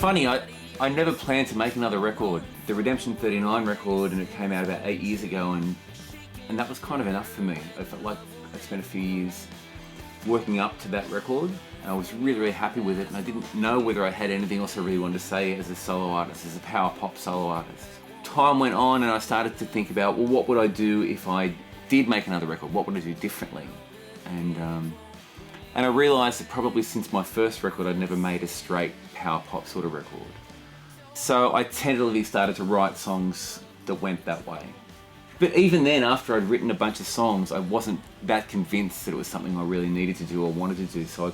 funny, I never planned to make another record. The Redemption 39 record, and it came out about 8 years ago, and that was kind of enough for me. I felt like I spent a few years working up to that record, and I was really, really happy with it, and I didn't know whether I had anything else I really wanted to say as a solo artist, as a power pop solo artist. Time went on and I started to think about, well, what would I do if I did make another record? What would I do differently? And I realised that probably since my first record I'd never made a straight power pop sort of record. So I tentatively started to write songs that went that way. But even then, after I'd written a bunch of songs, I wasn't that convinced that it was something I really needed to do or wanted to do, so I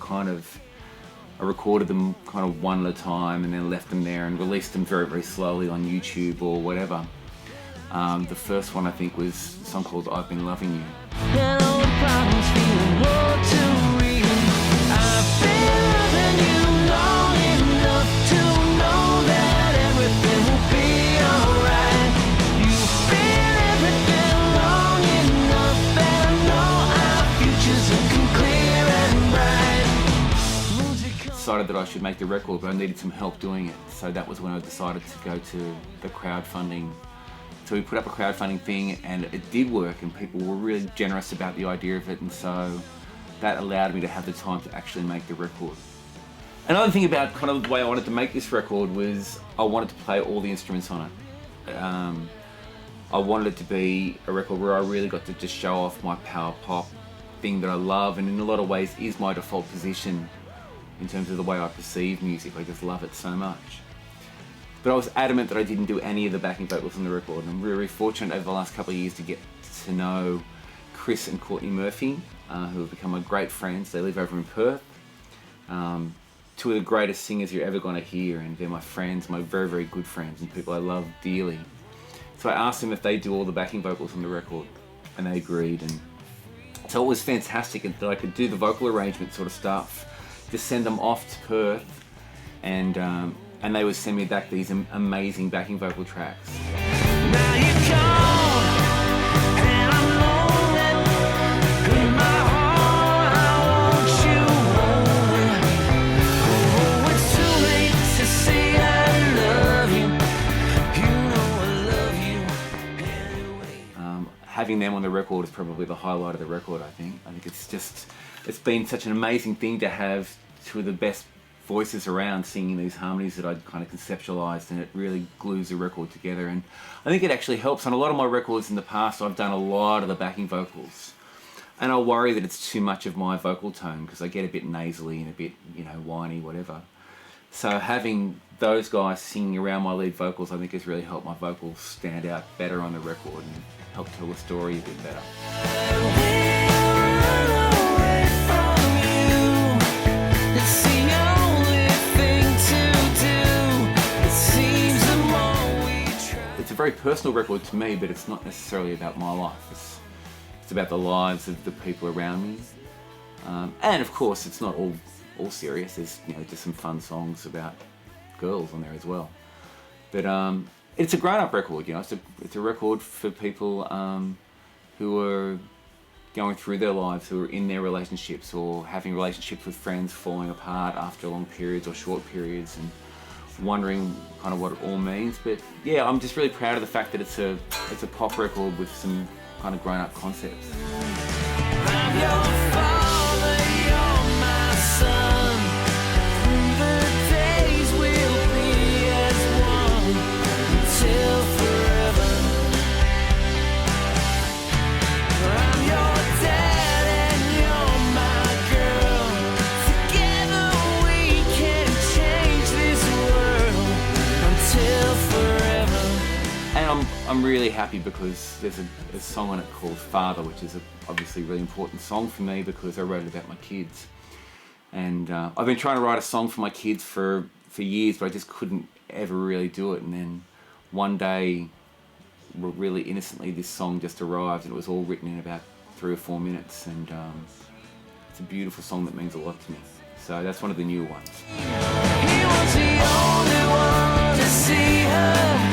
recorded them kind of one at a time and then left them there and released them very, very slowly on YouTube or whatever. The first one I think was a song called I've Been Loving You. Decided that I should make the record, but I needed some help doing it. So that was when I decided to go to the crowdfunding. So we put up a crowdfunding thing and it did work, and people were really generous about the idea of it, and so that allowed me to have the time to actually make the record. Another thing about kind of the way I wanted to make this record was I wanted to play all the instruments on it. I wanted it to be a record where I really got to just show off my power pop thing that I love, and in a lot of ways is my default position in terms of the way I perceive music. I just love it so much. But I was adamant that I didn't do any of the backing vocals on the record, and I'm really fortunate over the last couple of years to get to know Chris and Courtney Murphy, who have become my great friends. They live over in Perth. Two of the greatest singers you're ever going to hear, and they're my friends, my very, very good friends, and people I love dearly. So I asked them if they'd do all the backing vocals on the record, and they agreed. And so it was fantastic that I could do the vocal arrangement sort of stuff, just send them off to Perth, and they would send me back these amazing backing vocal tracks. Now you're gone, and I'm lonely. In my heart, I want you only. Oh, it's too late to say I love you. You know I love you anyway. Having them on the record is probably the highlight of the record, I think. I think it's been such an amazing thing to have two of the best voices around singing these harmonies that I'd kind of conceptualized, and it really glues the record together. And I think it actually helps. On a lot of my records in the past, I've done a lot of the backing vocals, and I worry that it's too much of my vocal tone because I get a bit nasally and a bit, whiny, whatever. So having those guys singing around my lead vocals, I think has really helped my vocals stand out better on the record and help tell the story a bit better. It's a very personal record to me, but it's not necessarily about my life. It's about the lives of the people around me, and of course, it's not all serious. There's just some fun songs about girls on there as well. But it's a grown-up record. It's a record for people who are going through their lives, who are in their relationships or having relationships with friends falling apart after long periods or short periods, and wondering kind of what it all means. But yeah, I'm just really proud of the fact that it's a pop record with some kind of grown-up concepts. I'm your father, you're my son. The days will be as one until forever. I'm your dad and you're my girl. Together we can change this world until forever. And I'm really happy because there's a song on it called Father, which is obviously a really important song for me because I wrote it about my kids. And I've been trying to write a song for my kids for years, but I just couldn't ever really do it. And then one day, really innocently, this song just arrived, and it was all written in about 3 or 4 minutes. And it's a beautiful song that means a lot to me. So that's one of the new ones. He was the only one to see her.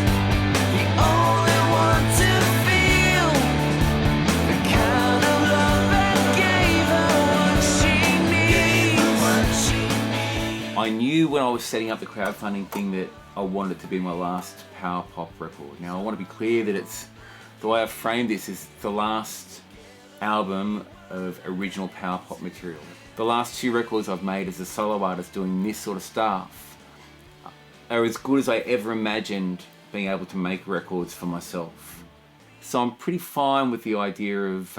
I knew when I was setting up the crowdfunding thing that I wanted it to be my last power pop record. Now I want to be clear that it's, the way I've framed this is the last album of original power pop material. The last 2 records I've made as a solo artist doing this sort of stuff are as good as I ever imagined being able to make records for myself. So I'm pretty fine with the idea of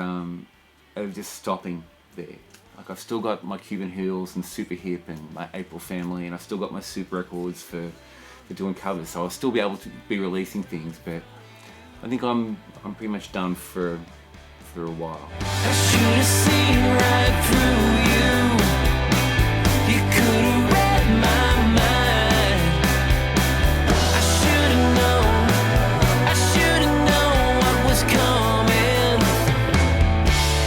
just stopping there. Like I've still got my Cuban Heels and Super Hip and my April Family, and I've still got my Super records for doing covers. So I'll still be able to be releasing things, but I think I'm pretty much done for a while. I should have seen right through you. You could have read my mind. I should have known what was coming,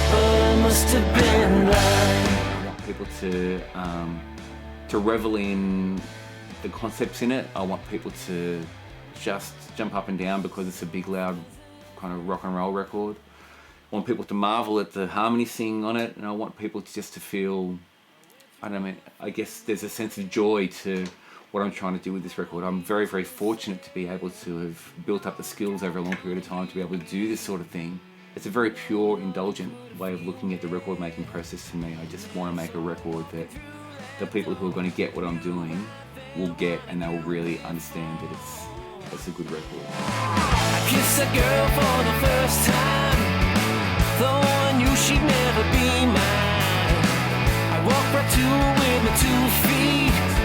but I must have been blind. I want people to revel in the concepts in it. I want people to just jump up and down because it's a big, loud kind of rock and roll record. I want people to marvel at the harmony singing on it, and I want people just to feel, I guess there's a sense of joy to what I'm trying to do with this record. I'm very, very fortunate to be able to have built up the skills over a long period of time to be able to do this sort of thing. It's a very pure, indulgent way of looking at the record making process for me. I just want to make a record that the people who are going to get what I'm doing will get, and they will really understand that it's a good record. I kissed a girl for the first time. Though I knew she'd never be mine, I walked right to her with my 2 feet.